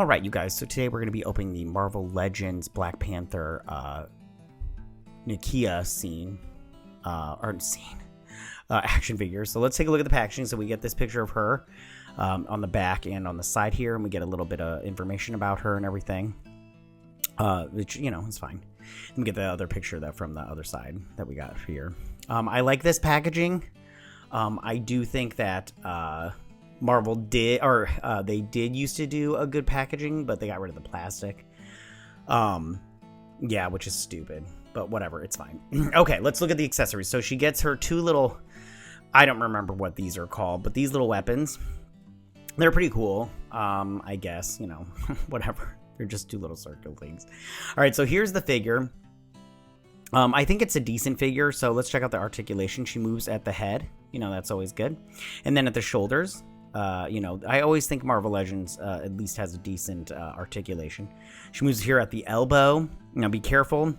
Alright, you guys, so today we're going to be opening the Marvel Legends Black Panther Nakia action figure. So let's take a look at the packaging. So we get this picture of her on the back and on the side here, and we get a little bit of information about her and everything, which, you know, is fine. And we get the other picture that from the other side that we got here. I like this packaging. I do think that Marvel did, or they did used to do a good packaging, but they got rid of the plastic. Yeah, which is stupid, but whatever, it's fine. Okay, let's look at the accessories. So she gets her two little, I don't remember what these are called, but these little weapons, they're pretty cool. I guess, you know, whatever. They're just two little circle things. All right, so here's the figure. I think it's a decent figure, so let's check out the articulation. She moves at the head, you know, that's always good. And then at the shoulders, you know, I always think Marvel Legends at least has a decent articulation. She moves here at the elbow. Now be careful.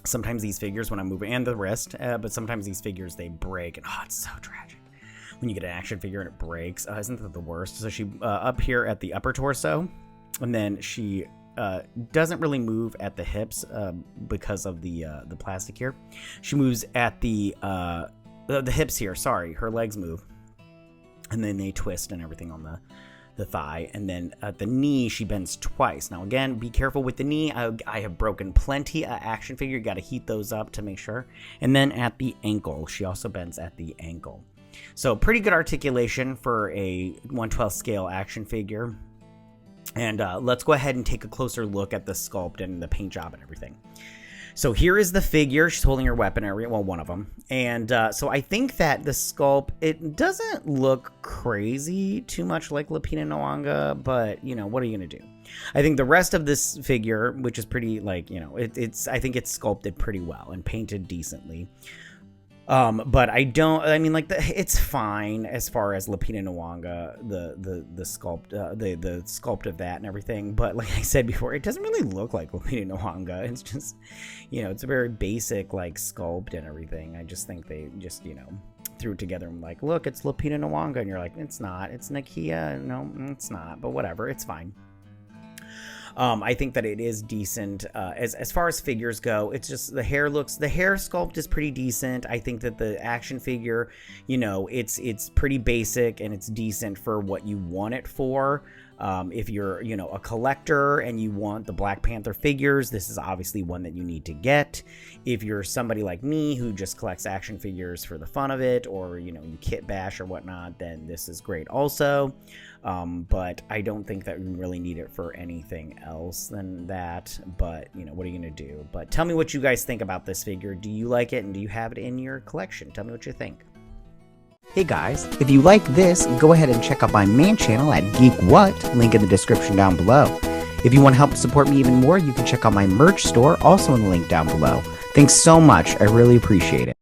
Sometimes these figures, when I'm moving, and the wrist, but sometimes these figures, they break, and oh, it's so tragic when you get an action figure and it breaks. Isn't that the worst? So she up here at the upper torso, and then she doesn't really move at the hips because of the plastic here. She moves at the hips here. Sorry, her legs move, and then they twist and everything on the thigh, and then at the knee she bends twice. Now again, be careful with the knee. I have broken plenty of action figure. You got to heat those up to make sure. And then at the ankle, she also bends at the ankle. So pretty good articulation for a 1/12 scale action figure. And let's go ahead and take a closer look at the sculpt and the paint job and everything. So here is the figure. She's holding her weapon, well, one of them. And so I think that the sculpt, it doesn't look crazy too much like Lupita Nyong'o, but, you know, what are you going to do? I think the rest of this figure, which is pretty, like, you know, I think it's sculpted pretty well and painted decently. But I mean, like, it's fine as far as Lupita Nyong'o, the sculpt, the sculpt of that and everything. But like I said before, it doesn't really look like Lupita Nyong'o. It's just, you know, it's a very basic, like, sculpt and everything. I just think they just, you know, threw it together and like, look, it's Lupita Nyong'o. And you're like, it's not, it's Nakia. No, it's not, but whatever, it's fine. I think that it is decent. As far as figures go, it's just the hair sculpt is pretty decent. I think that the action figure, you know, it's pretty basic and it's decent for what you want it for. If you're, you know, a collector and you want the Black Panther figures, this is obviously one that you need to get. If you're somebody like me who just collects action figures for the fun of it, or, you know, you kit bash or whatnot, then this is great also. But I don't think that we really need it for anything else than that. But, you know, what are you going to do? But tell me what you guys think about this figure. Do you like it, and do you have it in your collection? Tell me what you think. Hey guys, if you like this, go ahead and check out my main channel at Geek What, link in the description down below. If you want to help support me even more, you can check out my merch store, also in the link down below. Thanks so much, I really appreciate it.